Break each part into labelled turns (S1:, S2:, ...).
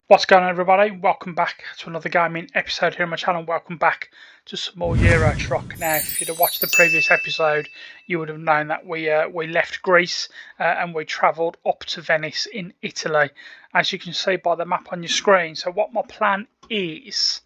S1: What's going on, everybody? Welcome back to another gaming episode here on my channel. Welcome back to some more Euro Truck. Now, if you'd have watched the previous episode, you would have known that we left Greece and we travelled up to Venice in Italy, as you can see by the map on your screen. So what my plan is,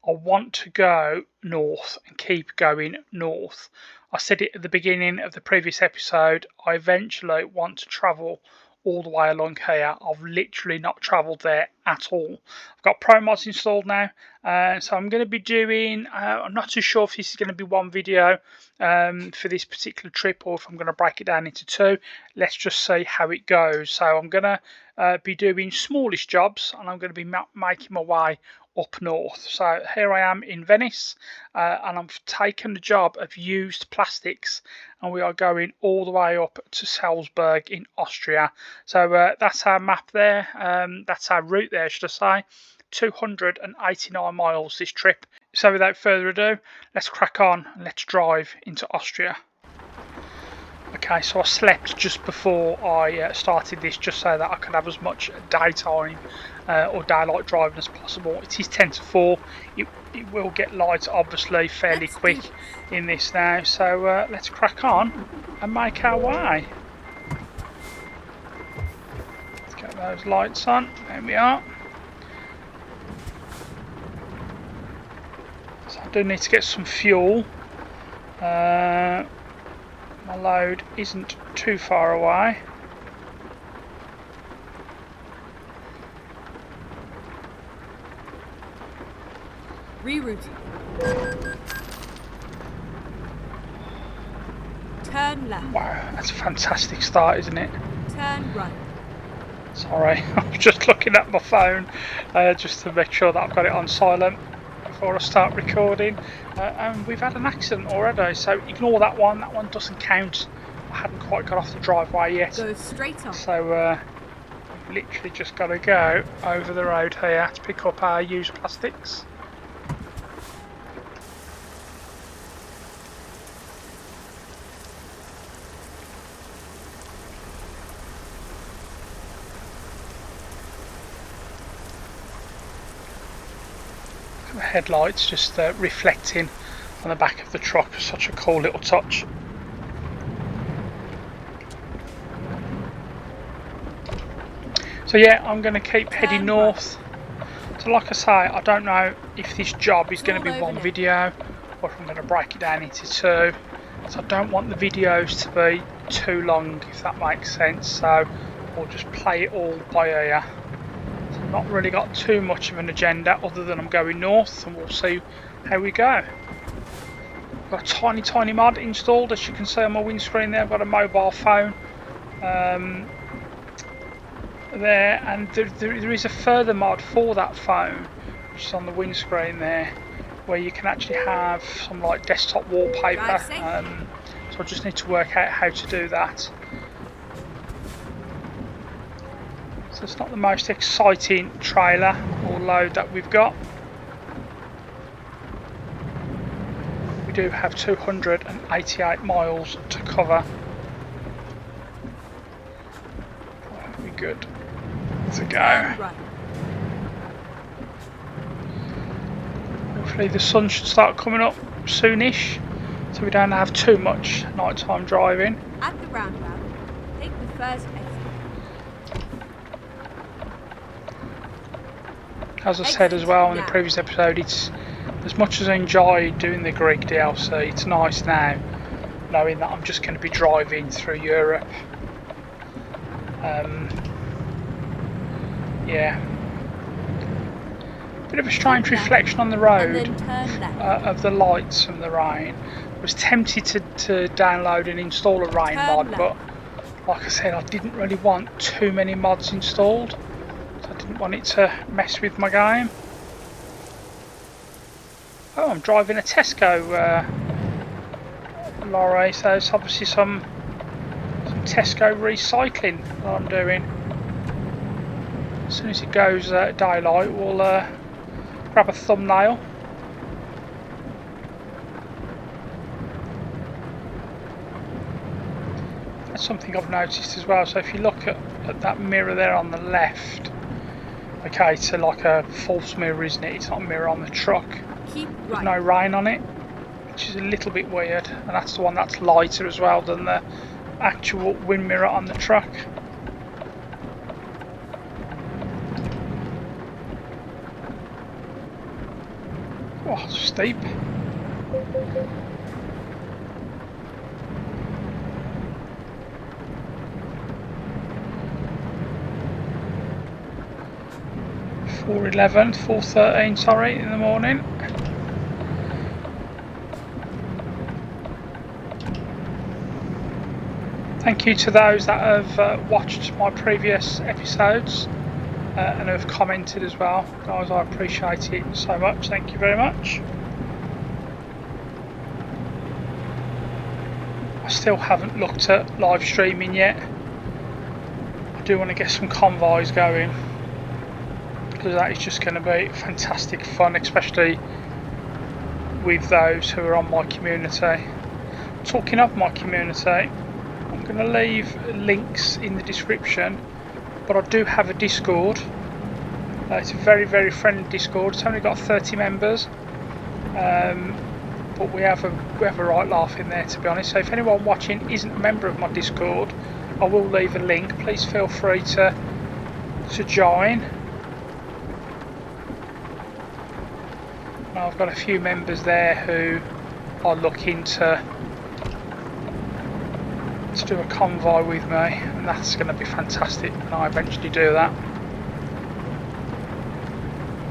S1: I want to go north and keep going north. I said it at the beginning of the previous episode, I eventually want to travel all the way along here. I've literally not travelled there at all. I've got Pro Mods installed now, so I'm going to be doing, I'm not too sure if this is going to be one video for this particular trip or if I'm going to break it down into two. Let's just see how it goes. So I'm going to be doing smallish jobs, and I'm going to be making my way up north. So here I am in Venice, and I've taken the job of used plastics, and we are going all the way up to Salzburg in Austria. So that's our map there, that's our route there, should I say. 289 miles this trip. So without further ado, let's crack on and let's drive into Austria. Okay, so I slept just before I started this, just so that I could have as much daytime or daylight driving as possible. It is 10 to 4. It will get light, obviously, fairly quick in this now. So let's crack on and make our way. Let's get those lights on. There we are. So I do need to get some fuel. My load isn't too far away.
S2: Rerouting. Turn left.
S1: Wow, that's a fantastic start, isn't it?
S2: Turn right.
S1: Sorry, I'm just looking at my phone just to make sure that I've got it on silent before I start recording. And we've had an accident already, so ignore that one. That one doesn't count. I hadn't quite got off the driveway yet.
S2: Go straight on.
S1: So we've literally just got to go over the road here to pick up our used plastics. The headlights just reflecting on the back of the truck. Such a cool little touch. So yeah, I'm going to keep heading north. So like I say, I don't know if this job is going to be one video or if I'm going to break it down into two. So I don't want the videos to be too long, if that makes sense. So I'll just play it all by ear. Not really got too much of an agenda other than I'm going north, and we'll see how we go. Got a tiny mod installed, as you can see on my windscreen there. I've got a mobile phone there, and there is a further mod for that phone, which is on the windscreen there, where you can actually have some like desktop wallpaper. So I just need to work out how to do that. So it's not the most exciting trailer or load that we've got. We do have 288 miles to cover. That'll be good to go. Hopefully the sun should start coming up soonish, so we don't have too much nighttime driving.
S2: At the roundabout, take the first exit.
S1: As I said as well in the previous episode, it's as much as I enjoy doing the Greek DLC, it's nice now knowing that I'm just going to be driving through Europe. Yeah, bit of a strange reflection on the road of the lights from the rain. I was tempted to download and install a rain mod, but like I said, I didn't really want too many mods installed. I didn't want it to mess with my game. Oh, I'm driving a Tesco lorry, so it's obviously some Tesco recycling that I'm doing. As soon as it goes daylight, we'll grab a thumbnail. That's something I've noticed as well. So if you look at that mirror there on the left, Okay, it's like a false mirror, isn't it? It's not a mirror on the truck.
S2: Keep
S1: There's
S2: right.
S1: no rain on it, which is a little bit weird. And that's the one that's lighter as well than the actual wind mirror on the truck. Oh, steep. $4:13, sorry, in the morning. Thank you to those that have watched my previous episodes and have commented as well. Guys, I appreciate it so much. Thank you very much. I still haven't looked at live streaming yet. I do want to get some convoys going, because that is just going to be fantastic fun, especially with those who are on my community. Talking of my community, I'm going to leave links in the description, but I do have a Discord. It's a very, very friendly Discord. It's only got 30 members, but we have a right laugh in there, to be honest. So if anyone watching isn't a member of my Discord, I will leave a link. Please feel free to join. Now I've got a few members there who are looking to do a convoy with me, and that's going to be fantastic when I eventually do that.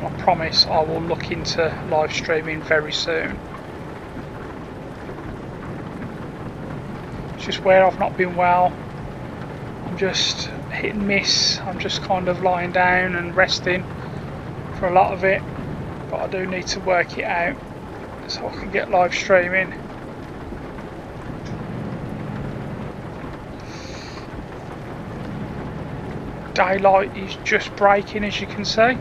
S1: I promise I will look into live streaming very soon. It's just where I've not been well. I'm just hit and miss. I'm just kind of lying down and resting for a lot of it, but I do need to work it out so I can get live streaming. Daylight is just breaking, as you can see.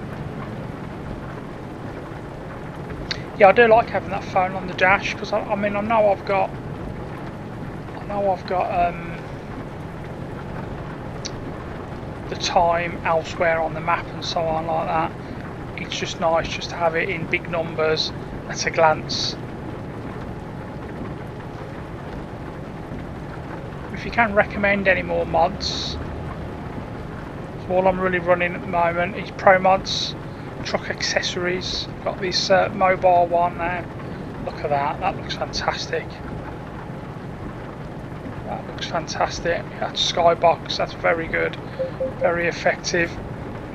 S1: Yeah, I do like having that phone on the dash, because I mean I know I've got the time elsewhere on the map and so on like that. It's just nice just to have it in big numbers at a glance. If you can recommend any more mods, so all I'm really running at the moment is Pro Mods, truck accessories. I've got this mobile one now. Look at that, that looks fantastic. That looks fantastic. That's Skybox, that's very good, very effective.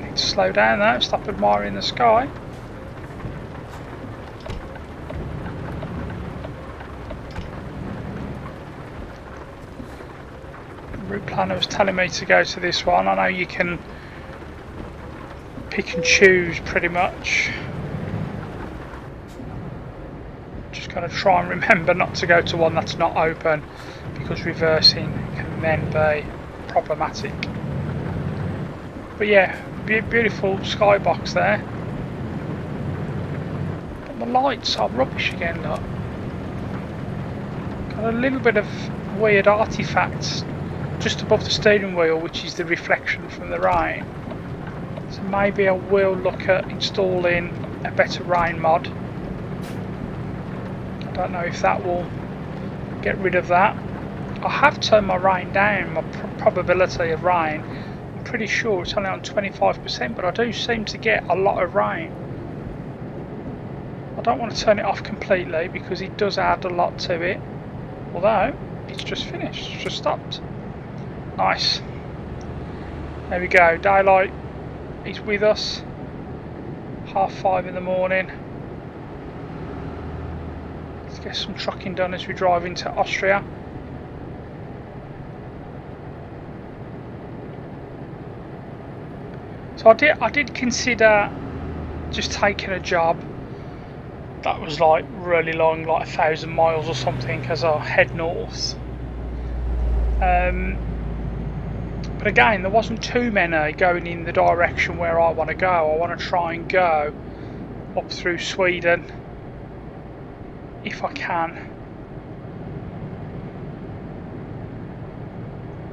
S1: Need to slow down though, stop admiring the sky. Route planner was telling me to go to this one. I know you can pick and choose pretty much. Just gotta try and remember not to go to one that's not open, because reversing can then be problematic. But yeah, beautiful skybox there. But the lights are rubbish again, look. Got a little bit of weird artifacts just above the steering wheel, which is the reflection from the rain. So maybe I will look at installing a better rain mod. I don't know if that will get rid of that. I have turned my rain down, my probability of rain. I'm pretty sure it's only on 25%, but I do seem to get a lot of rain. I don't want to turn it off completely, because it does add a lot to it. Although it's just finished, it's just stopped. Nice. There we go, daylight is with us. 5:30 in the morning. Let's get some trucking done as we drive into Austria. So I did consider just taking a job that was like really long, like 1,000 miles or something, as I head north. But again, there wasn't too many going in the direction where I want to go. I want to try and go up through Sweden if I can.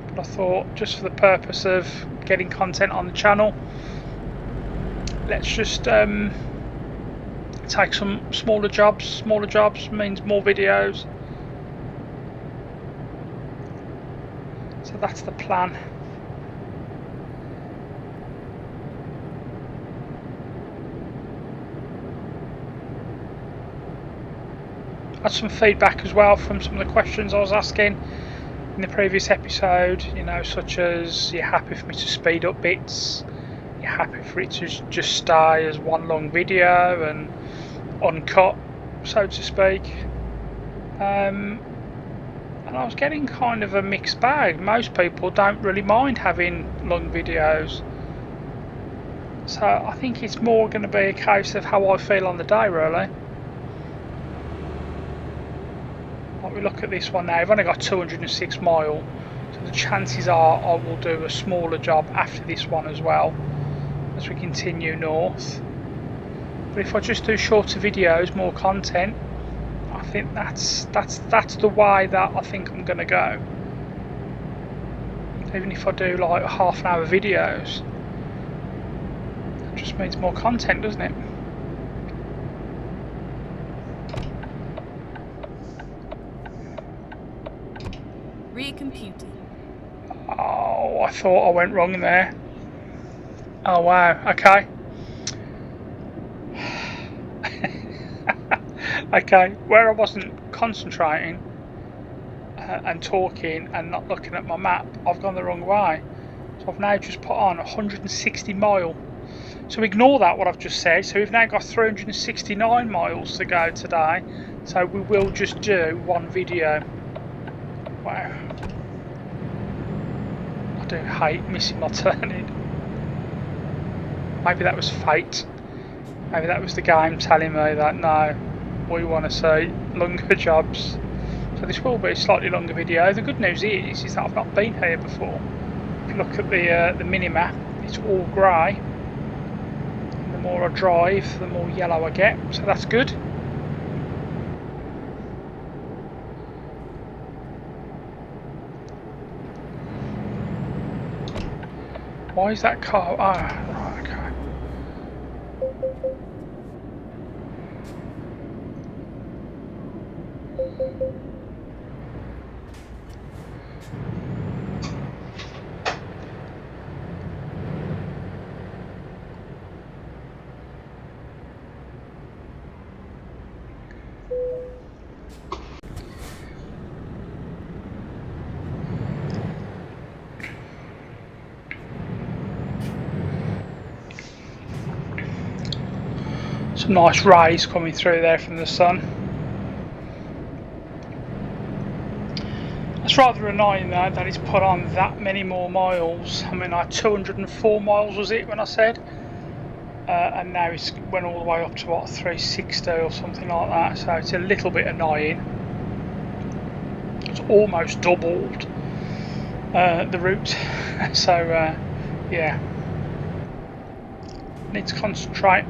S1: But I thought, just for the purpose of getting content on the channel, let's just take some smaller jobs. Smaller jobs means more videos. So that's the plan. Had some feedback as well from some of the questions I was asking in the previous episode, you know, such as, you're happy for me to speed up bits, you're happy for it to just stay as one long video and uncut, so to speak. And I was getting kind of a mixed bag. Most people don't really mind having long videos, so I think it's more going to be a case of how I feel on the day, really. Like, we look at this one now, I've only got 206 miles, so the chances are I will do a smaller job after this one as well as we continue north. But if I just do shorter videos, more content, I think that's the way that I think I'm going to go. Even if I do like half an hour videos, it just means more content, doesn't it?
S2: Recomputing.
S1: Oh, I thought I went wrong there. Oh wow, okay. Okay, where I wasn't concentrating and talking and not looking at my map, I've gone the wrong way. So I've now just put on 160 miles. So ignore that, what I've just said. So we've now got 369 miles to go today. So we will just do one video. Wow. I do hate missing my turning. Maybe that was fate. Maybe that was the game telling me that no, we want to see longer jobs. So this will be a slightly longer video. The good news is that I've not been here before. If you look at the mini map, it's all grey. The more I drive, the more yellow I get. So that's good. Why is that car? Ah, right, okay. Some nice rays coming through there from the sun. It's rather annoying though that it's put on that many more miles. I mean, I had 204 miles was it when I said, and now it's went all the way up to what, 360 or something like that. So it's a little bit annoying. It's almost doubled the route. So yeah, need to concentrate.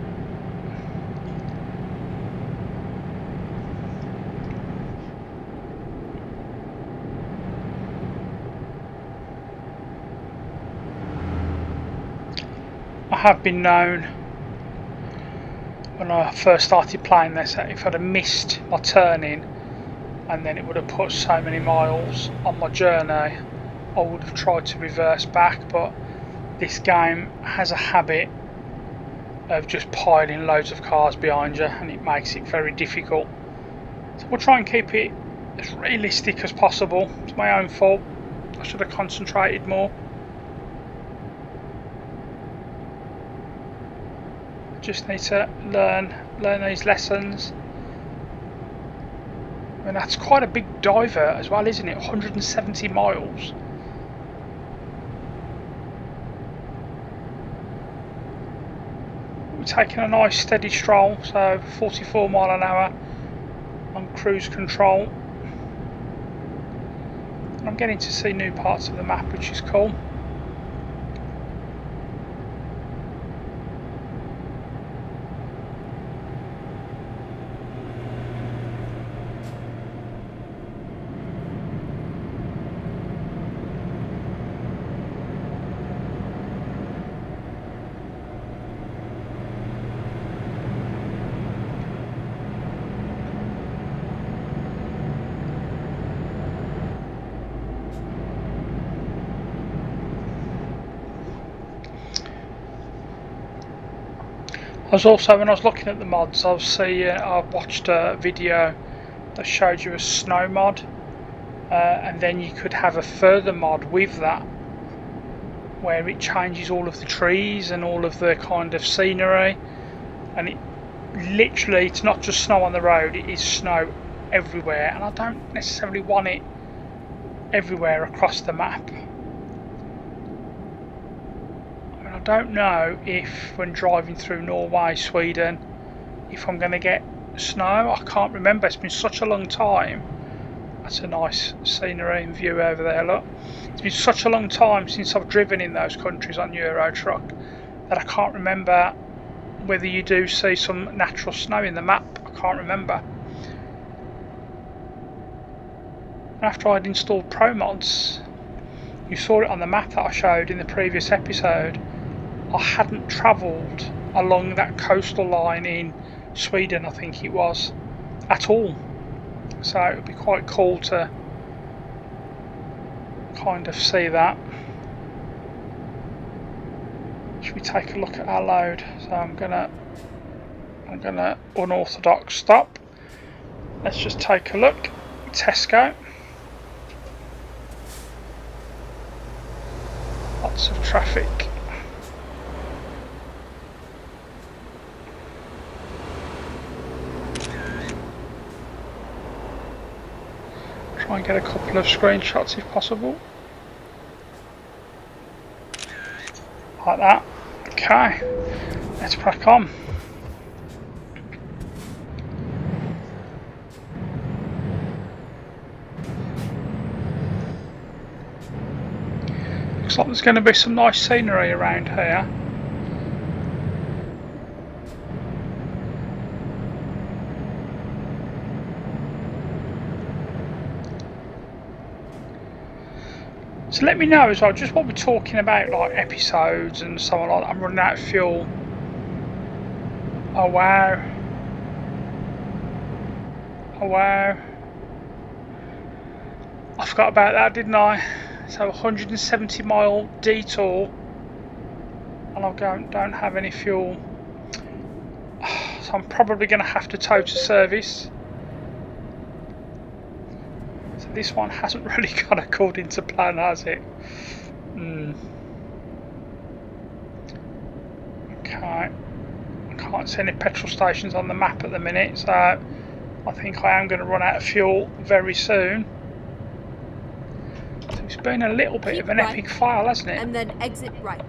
S1: I have been known when I first started playing this that if I'd have missed my turning and then it would have put so many miles on my journey, I would have tried to reverse back, but this game has a habit of just piling loads of cars behind you and it makes it very difficult. So we'll try and keep it as realistic as possible. It's my own fault. I should have concentrated more. Just need to learn these lessons. I mean, that's quite a big diver as well, isn't it? 170 miles. We're taking a nice steady stroll, so 44 mile an hour on cruise control. And I'm getting to see new parts of the map, which is cool. was also, when I was looking at the mods, obviously I watched a video that showed you a snow mod, and then you could have a further mod with that where it changes all of the trees and all of the kind of scenery, and it literally, it's not just snow on the road, it is snow everywhere, and I don't necessarily want it everywhere across the map. I mean, I don't know if when driving through Norway, Sweden, if I'm going to get snow. I can't remember, it's been such a long time. That's a nice scenery and view over there, look. It's been such a long time since I've driven in those countries on Euro Truck that I can't remember whether you do see some natural snow in the map. I can't remember. After I'd installed Pro Mods, you saw it on the map that I showed in the previous episode, I hadn't travelled along that coastal line in Sweden, I think it was, at all. So it would be quite cool to kind of see that. Should we take a look at our load? So I'm gonna unorthodox stop. Let's just take a look. Tesco. Lots of traffic. Try and get a couple of screenshots if possible. Like that. Okay, let's crack on. Looks like there's going to be some nice scenery around here. So let me know as well, just what we're talking about, like episodes and so on. Like, I'm running out of fuel. Oh wow. Oh wow. I forgot about that, didn't I? So 170 mile detour and I don't have any fuel. So I'm probably going to have to tow to service. So this one hasn't really gone according to plan, has it? Okay. I can't see any petrol stations on the map at the minute, so I think I am going to run out of fuel very soon. So it's been a little bit of an epic file, hasn't it?
S2: And then exit right.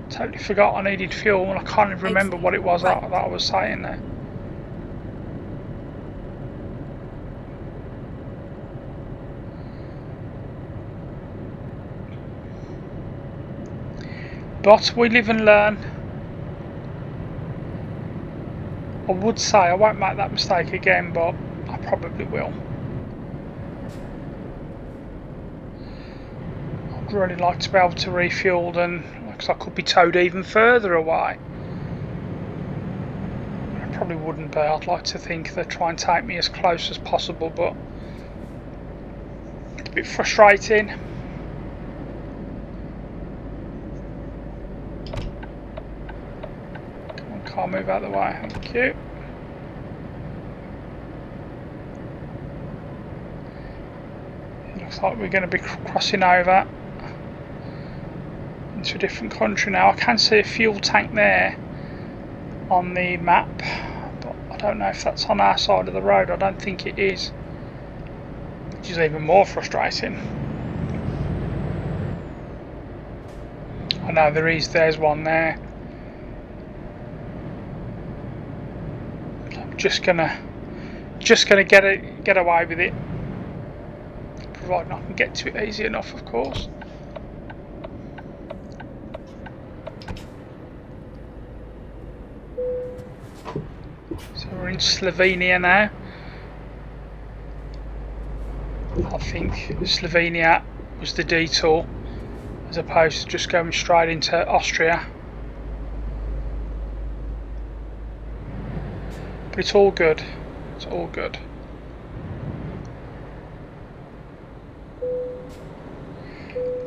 S1: Totally forgot I needed fuel and I can't even remember what it was that I was saying there. But we live and learn. I would say I won't make that mistake again, but I probably will. I'd really like to be able to refuel, and because I could be towed even further away. I probably wouldn't be. I'd like to think they'd try and take me as close as possible, but it's a bit frustrating. Car, move out of the way, thank you. It looks like we're going to be crossing over into a different country now. I can see a fuel tank there on the map, but I don't know if that's on our side of the road. I don't think it is, which is even more frustrating. I know there's one there. Just gonna get away with it, providing I can get to it easy enough, of course. So we're in Slovenia now. I think Slovenia was the detour, as opposed to just going straight into Austria. But it's all good. It's all good.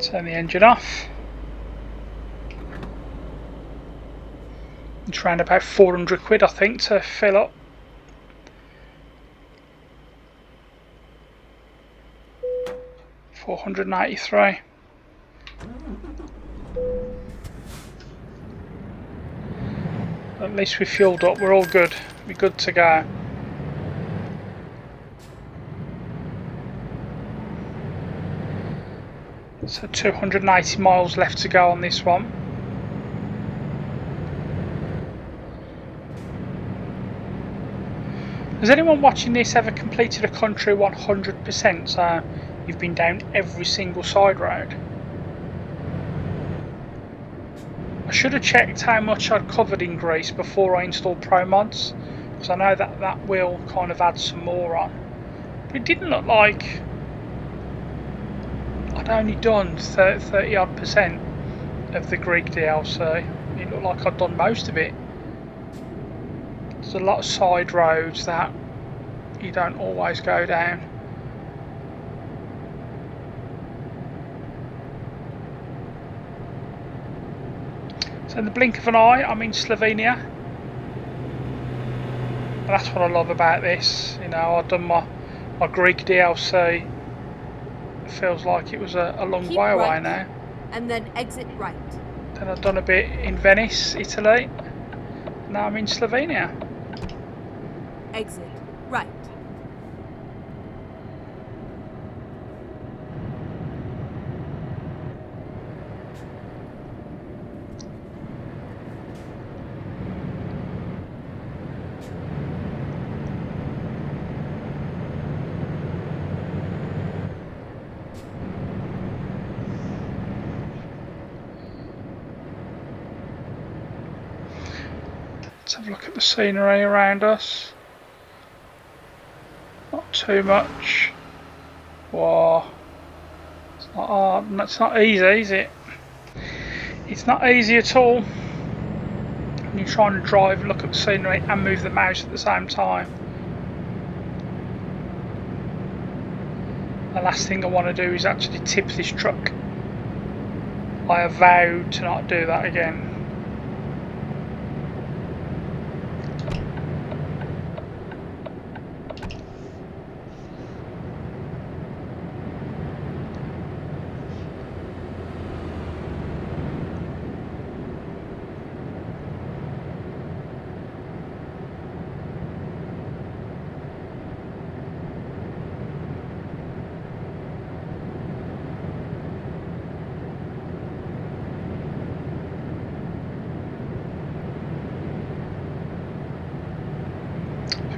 S1: Turn the engine off. It's around about 400 quid, I think, to fill up. $483. At least we fueled up, we're all good. We're good to go. So 280 miles left to go on this one. Has anyone watching this ever completed a country 100%? So you've been down every single side road? I should have checked how much I'd covered in Greece before I installed Pro Mods, because I know that will kind of add some more on. But it didn't look like I'd only done 30 odd percent of the Greek DLC. It looked like I'd done most of it. There's a lot of side roads that you don't always go down. So in the blink of an eye, I'm in Slovenia. And that's what I love about this. You know, I've done my Greek DLC. It feels like it was a long way away now.
S2: And then exit right.
S1: Then I've done a bit in Venice, Italy. Now I'm in Slovenia.
S2: Exit right.
S1: Let's have a look at the scenery around us. Not too much. Whoa. It's not hard. It's not easy, is it? It's not easy at all. When you're trying to drive, look at the scenery and move the mouse at the same time. The last thing I want to do is actually tip this truck. I have vowed to not do that again.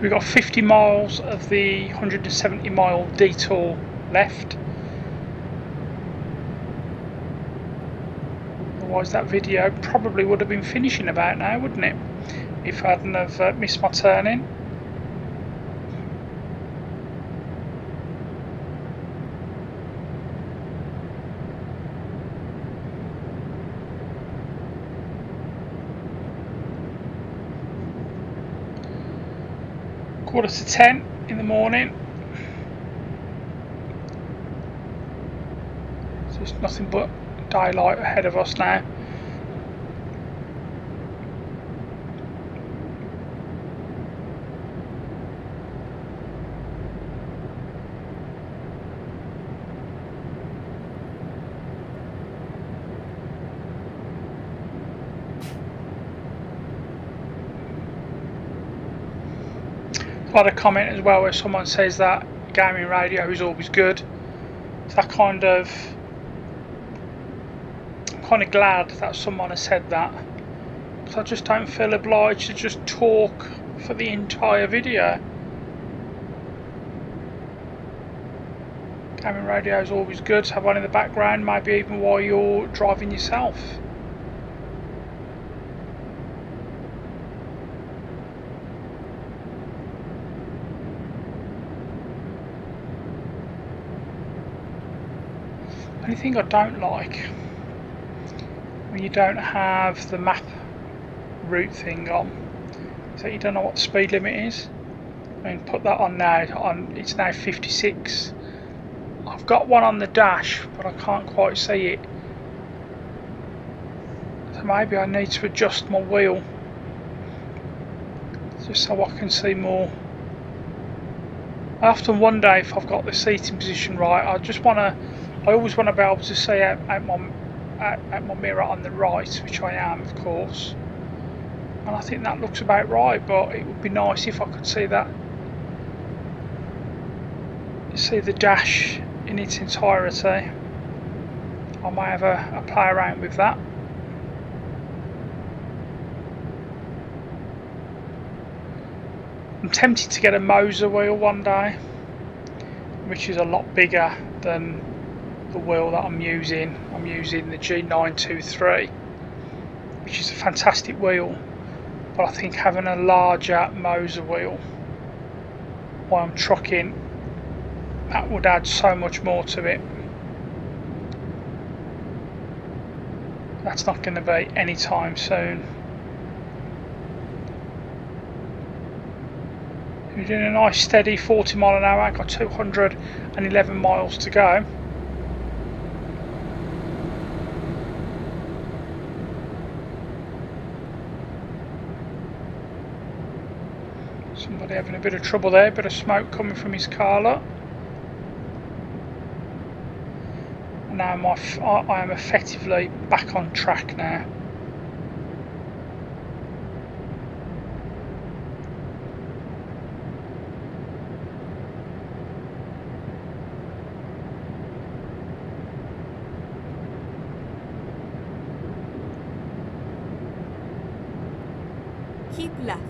S1: We've got 50 miles of the 170 mile detour left. Otherwise that video probably would have been finishing about now, wouldn't it? If I hadn't have missed my turning. Quarter to 10 in the morning. So there's nothing but daylight ahead of us now. I've had a comment as well where someone says that gaming radio is always good. So I'm kind of glad that someone has said that, because I just don't feel obliged to just talk for the entire video. Gaming radio is always good to have one in the background, maybe even while you're driving yourself. The only thing I don't like when you don't have the map route thing on is that you don't know what the speed limit is. I mean, put that on now. It's now 56. I've got one on the dash, but I can't quite see it. So maybe I need to adjust my wheel just so I can see more. I often wonder if I've got the seating position right. I always want to be able to see out my mirror on the right, which I am, of course. And I think that looks about right, but it would be nice if I could see that. See the dash in its entirety. I may have a play around with that. I'm tempted to get a Moser wheel one day, which is a lot bigger than the wheel that I'm using. I'm using the G923, which is a fantastic wheel, but I think having a larger Moser wheel while I'm trucking, that would add so much more to it. That's not going to be anytime soon. We're doing a nice steady 40 mile an hour. I've got 211 miles to go. Somebody having a bit of trouble there, a bit of smoke coming from his car lot. Now I am effectively back on track now.
S2: Keep left.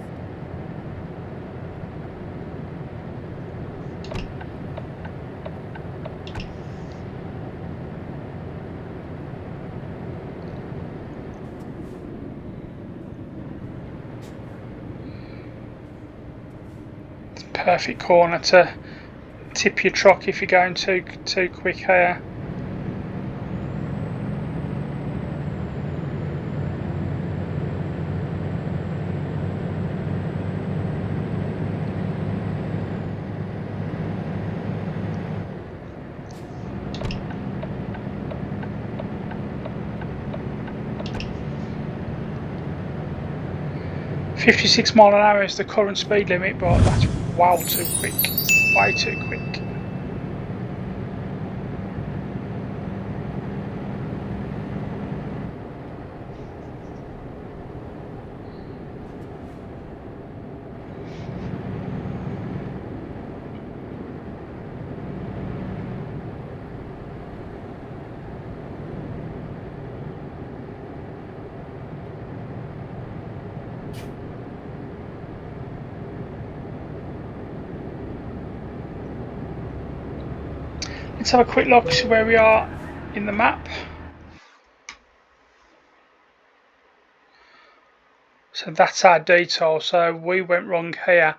S1: Perfect corner to tip your truck if you're going too quick here. .56 mile an hour is the current speed limit, but that's wow too quick, way too quick. Let's have a quick look, see where we are in the map. So that's our detour. So we went wrong here,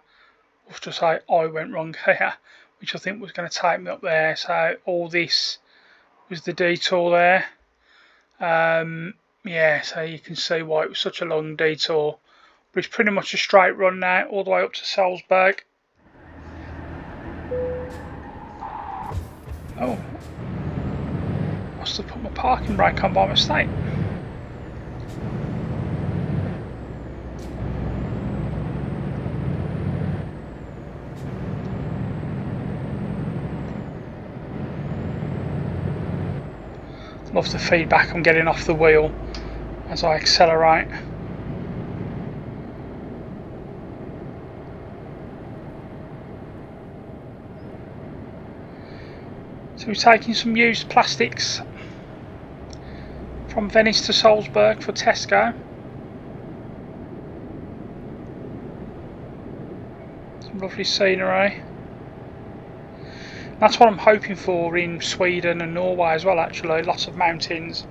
S1: or to say I went wrong here, which I think was going to take me up there. So all this was the detour there. Yeah, so you can see why it was such a long detour. But it's pretty much a straight run now, all the way up to Salzburg. Oh, must have put my parking brake on by mistake. Love the feedback I'm getting off the wheel as I accelerate. So we're taking some used plastics from Venice to Salzburg for Tesco. Some lovely scenery. That's what I'm hoping for in Sweden and Norway as well, actually. Lots of mountains.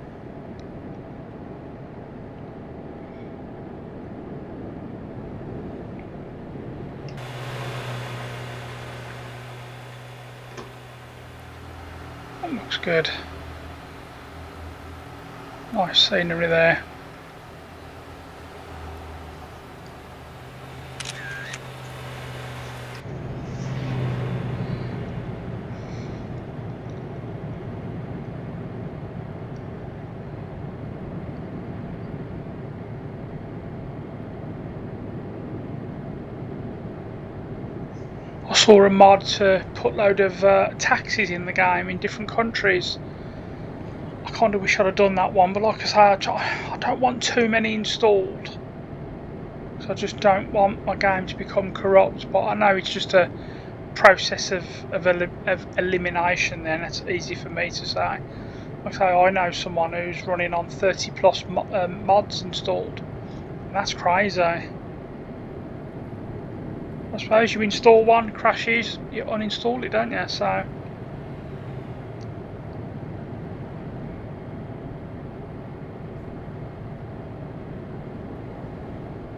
S1: That looks good. Nice scenery there. saw a mod to put load of taxis in the game in different countries. I kind of wish I'd have done that one, but like I say, I don't want too many installed. So I just don't want my game to become corrupt, but I know it's just a process of elimination then. That's easy for me to say. Like I say, I know someone who's running on 30 plus mods installed, and that's crazy. I suppose you install one, crashes, you uninstall it, don't you? So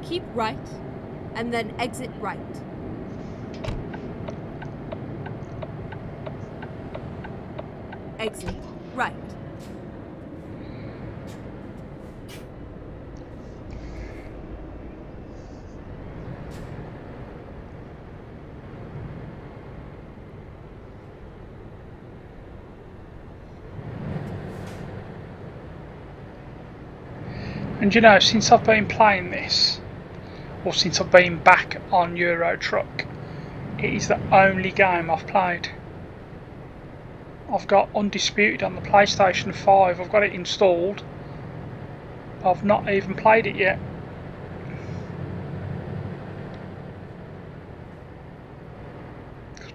S2: keep right, and then exit right. Exit right.
S1: And you know, since I've been playing this, or since I've been back on Euro Truck, it is the only game I've played. I've got Undisputed on the PlayStation 5, I've got it installed, but I've not even played it yet.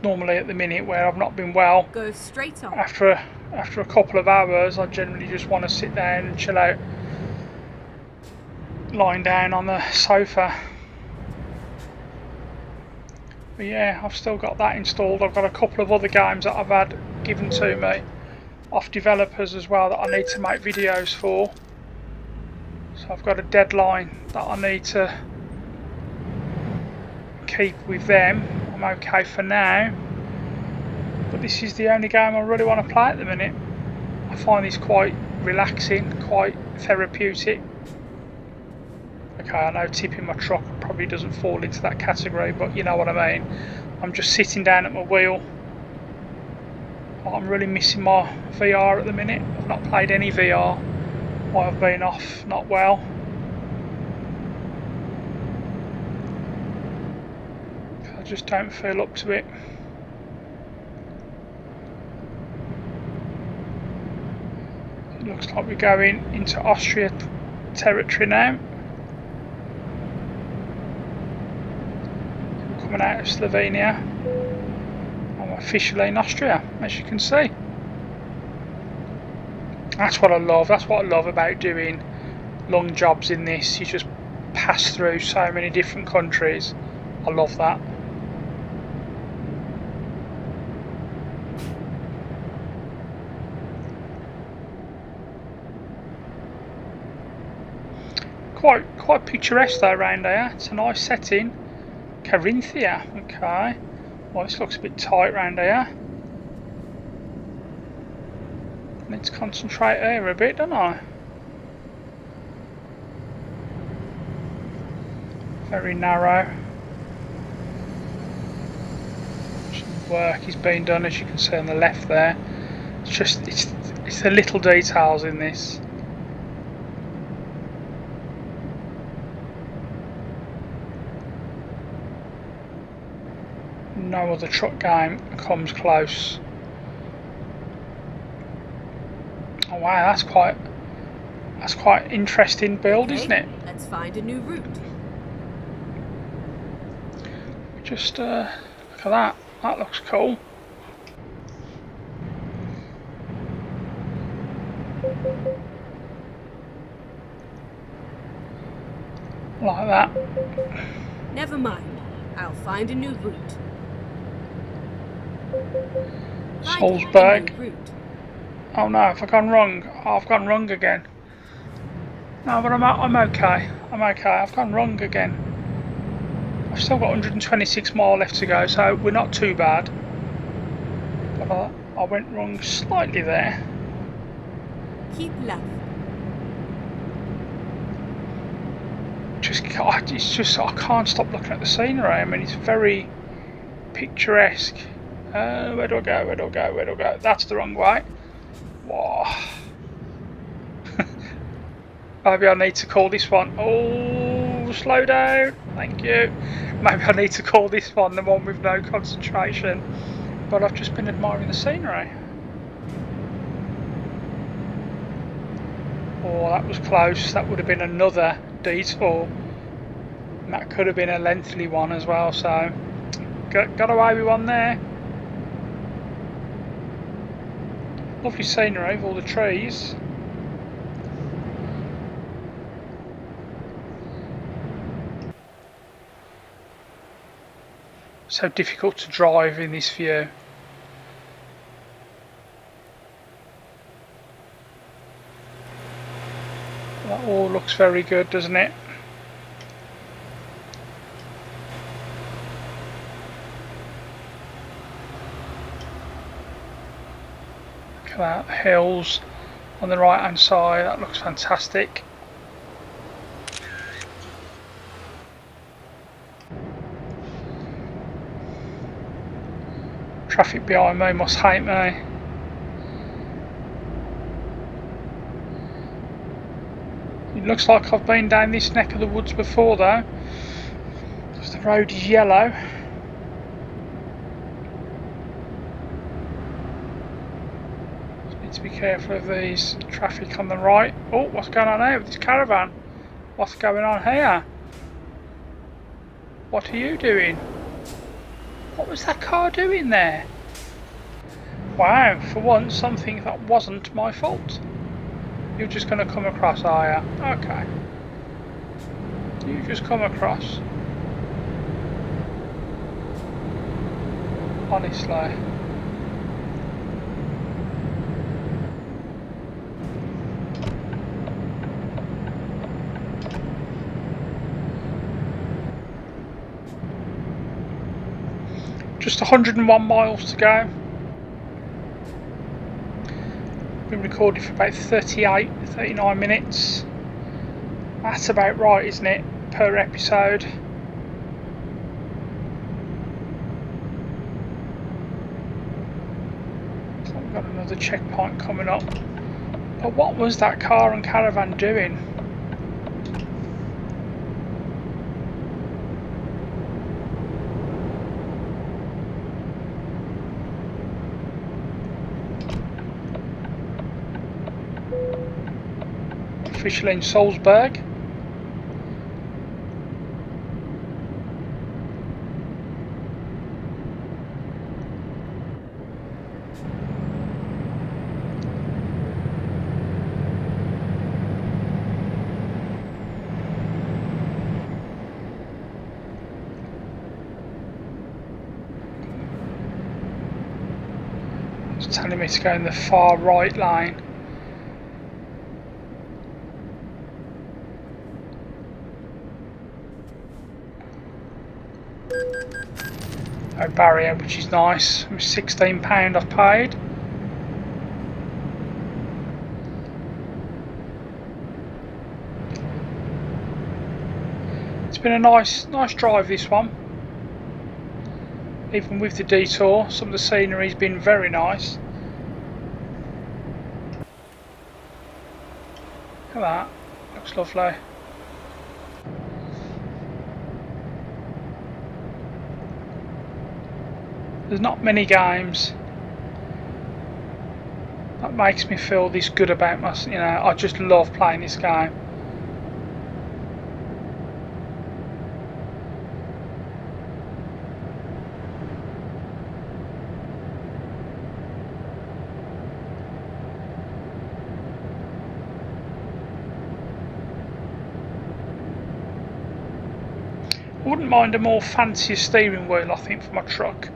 S1: Normally at the minute where I've not been well,
S2: go straight on.
S1: After a couple of hours I generally just want to sit down and chill out, lying down on the sofa. But yeah, I've still got that installed. I've got a couple of other games that I've had given to me off developers as well that I need to make videos for. So I've got a deadline that I need to keep with them. I'm okay for now, but this is the only game I really want to play at the minute. I find this quite relaxing, quite therapeutic. Okay, I know tipping my truck probably doesn't fall into that category, but you know what I mean. I'm just sitting down at my wheel. I'm really missing my VR at the minute. I've not played any VR while I've been off, not well. I just don't feel up to it. It looks like we're going into Austria territory now. Coming out of Slovenia. I'm officially in Austria, as you can see. That's what I love. That's what I love about doing long jobs in this. You just pass through so many different countries. I love that. Quite picturesque though around here. It's a nice setting. Carinthia, okay. Well, this looks a bit tight round here. Need to concentrate here a bit, don't I? Very narrow. Some work is being done, as you can see on the left there. It's the little details in this. No other truck game comes close. Oh wow, that's quite interesting build, isn't it?
S2: Let's find a new route.
S1: Just look at that. That looks cool. Like that.
S2: Never mind. I'll find a new route.
S1: Salzburg. Oh no, have I gone wrong? Oh, I've gone wrong again. No, but I'm okay. I'm okay. I've gone wrong again. I've still got 126 miles left to go, so we're not too bad. But I went wrong slightly there.
S2: Keep left.
S1: It's just I can't stop looking at the scenery. I mean, it's very picturesque. Where do I go? Where do I go? Where do I go? That's the wrong way. Whoa. Maybe I need to call this one. Oh, slow down. Thank you. Maybe I need to call this one the one with no concentration. But I've just been admiring the scenery. Oh, that was close. That would have been another detour. And that could have been a lengthy one as well. So, got away with one there. Lovely scenery with all the trees. So difficult to drive in this view. That all looks very good, doesn't it? Look at that, the hills on the right hand side, that looks fantastic. Traffic behind me must hate me. It looks like I've been down this neck of the woods before though, because the road is yellow. Just need to be careful of these traffic on the right. Oh, what's going on here with this caravan? What's going on here? What are you doing? What was that car doing there? Wow, for once something that wasn't my fault. You're just going to come across, are you? Okay. You just come across. Honestly. Just 101 miles to go. Been recording for about 39 minutes. That's about right, isn't it? Per episode. So we've got another checkpoint coming up. But what was that car and caravan doing? Officially in Salzburg. It's telling me to go in the far right lane. No barrier, which is nice. It was £16 I've paid. It's been a nice drive, this one. Even with the detour, some of the scenery's been very nice. Look at that, looks lovely. There's not many games that makes me feel this good about myself. You know, I just love playing this game. I wouldn't mind a more fancier steering wheel, I think, for my truck.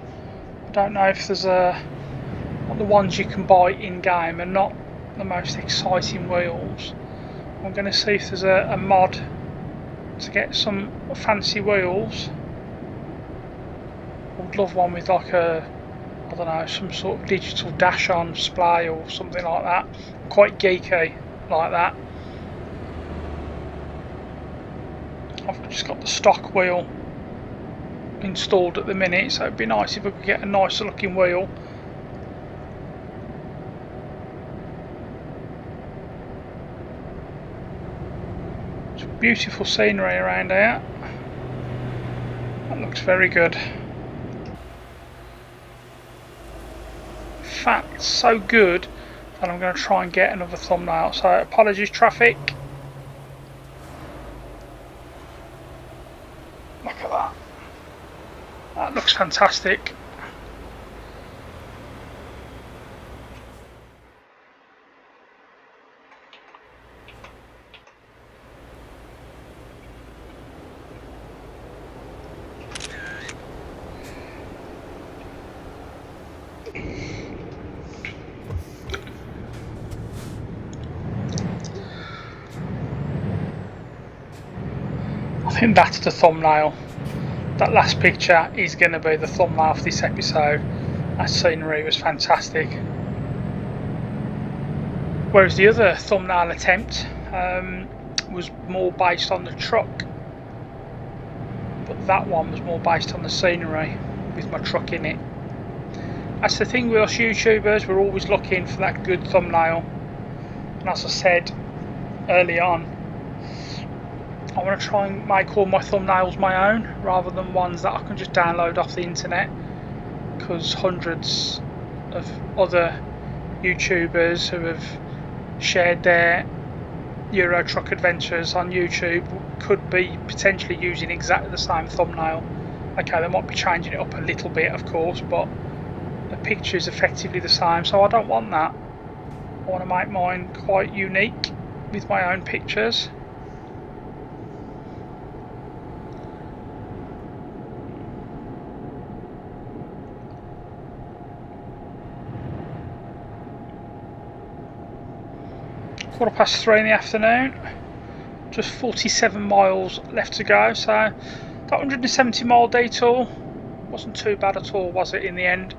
S1: I don't know if there's what the ones you can buy in game are not the most exciting wheels. I'm going to see if there's a mod to get some fancy wheels. I would love one with like I don't know, some sort of digital dash on display or something like that. Quite geeky like that. I've just got the stock wheel installed at the minute, so it'd be nice if I could get a nicer looking wheel. Some beautiful scenery around here. That looks very good. In fact, so good that I'm going to try and get another thumbnail. So apologies, traffic. Look at that. That looks fantastic. I think that's the thumbnail. That last picture is going to be the thumbnail for this episode. That scenery was fantastic. Whereas the other thumbnail attempt was more based on the truck, but that one was more based on the scenery with my truck in it. That's the thing with us YouTubers, we're always looking for that good thumbnail. And as I said early on, I want to try and make all my thumbnails my own rather than ones that I can just download off the internet, because hundreds of other YouTubers who have shared their Euro truck adventures on YouTube could be potentially using exactly the same thumbnail. Okay, they might be changing it up a little bit, of course, but the picture is effectively the same, so I don't want that. I want to make mine quite unique with my own pictures. £3:15 in the afternoon, just 47 miles left to go, so that 170 mile detour wasn't too bad at all, was it, in the end?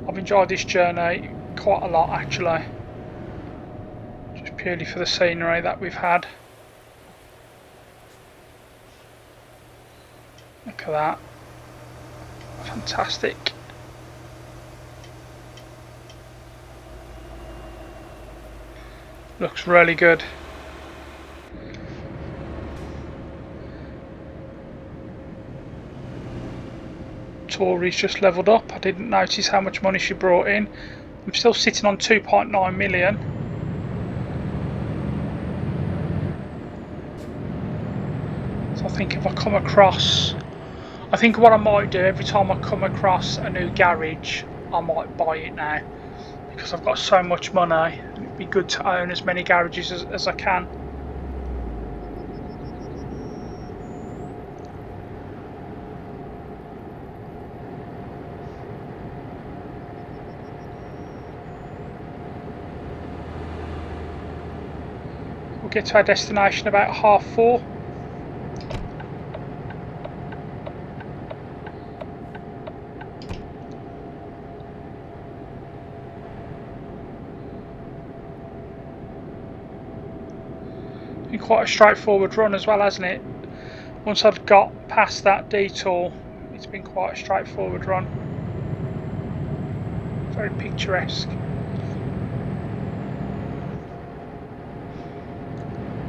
S1: I've enjoyed this journey quite a lot actually, just purely for the scenery that we've had. Look at that, fantastic. Looks really good. Tori's just levelled up. I didn't notice how much money she brought in. I'm still sitting on 2.9 million. So I think if I come across, I think what I might do every time I come across a new garage, I might buy it now, because I've got so much money. It'd be good to own as many garages as I can. We'll get to our destination about 4:30. Quite a straightforward run as well, hasn't it? Once I've got past that detour, it's been quite a straightforward run. Very picturesque.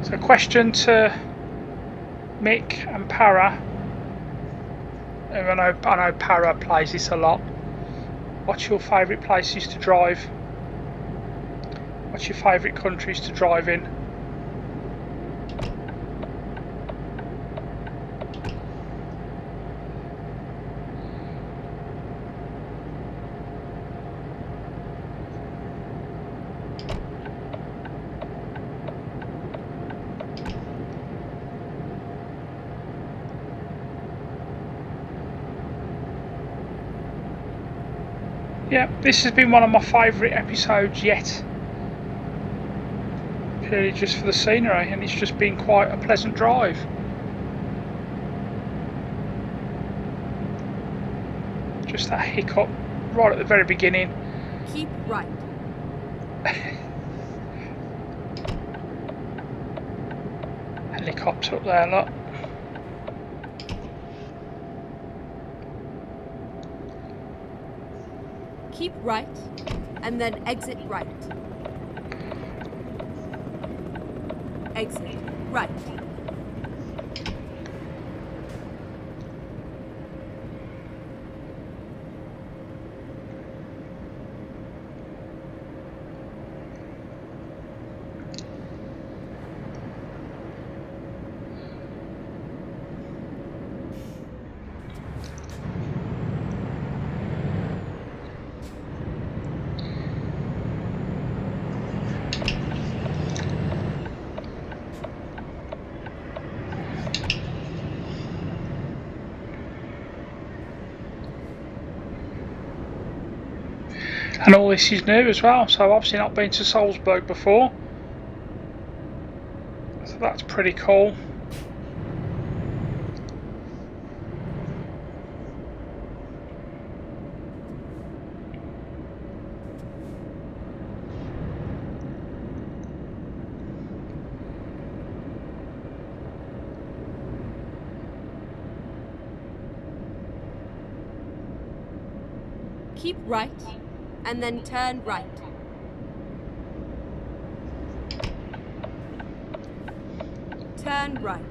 S1: So, question to Mick and Para. I know Para plays this a lot. What's your favourite places to drive? What's your favourite countries to drive in? Yeah, this has been one of my favourite episodes yet, purely just for the scenery, and it's just been quite a pleasant drive. Just that hiccup right at the very beginning.
S2: Keep right.
S1: Helicopter up there, look.
S2: Keep right, and then exit right. Exit right.
S1: And all this is new as well, so I've obviously not been to Salzburg before, so that's pretty cool.
S2: Keep right, and then turn right. Turn right.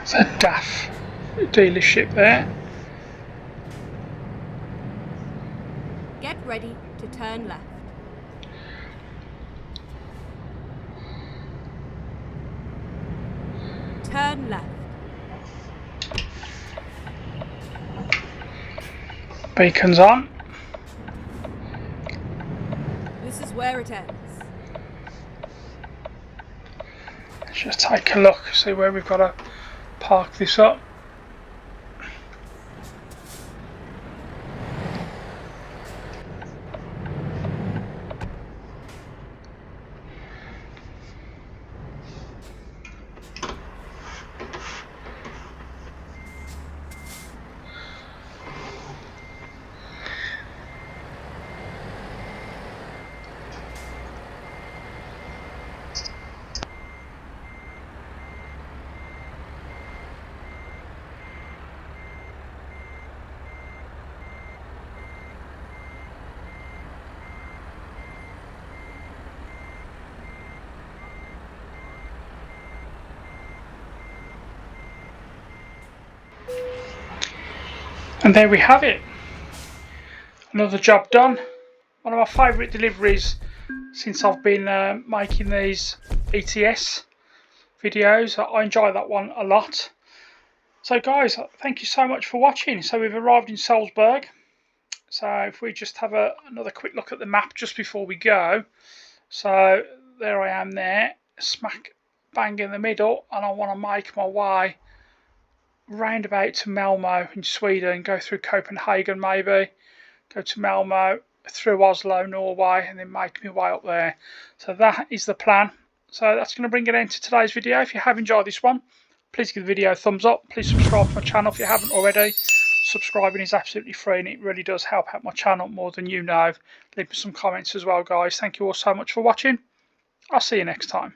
S1: It's a DAF dealership there.
S2: Get ready to turn left. Turn left.
S1: Beacons on.
S2: This is where it ends.
S1: Let's just take a look, see where we've got to park this up. And there we have it. Another job done. One of my favourite deliveries since I've been making these ETS videos. I enjoy that one a lot. So guys, thank you so much for watching. So we've arrived in Salzburg. So if we just have another quick look at the map just before we go. So there I am there, smack bang in the middle, and I want to make my way round about to Malmo in Sweden, go through Copenhagen maybe, go to Malmo, through Oslo, Norway, and then make my way up there. So that is the plan. So that's going to bring an end to today's video. If you have enjoyed this one, please give the video a thumbs up. Please subscribe to my channel if you haven't already. Subscribing is absolutely free and it really does help out my channel more than you know. Leave me some comments as well, guys. Thank you all so much for watching. I'll see you next time.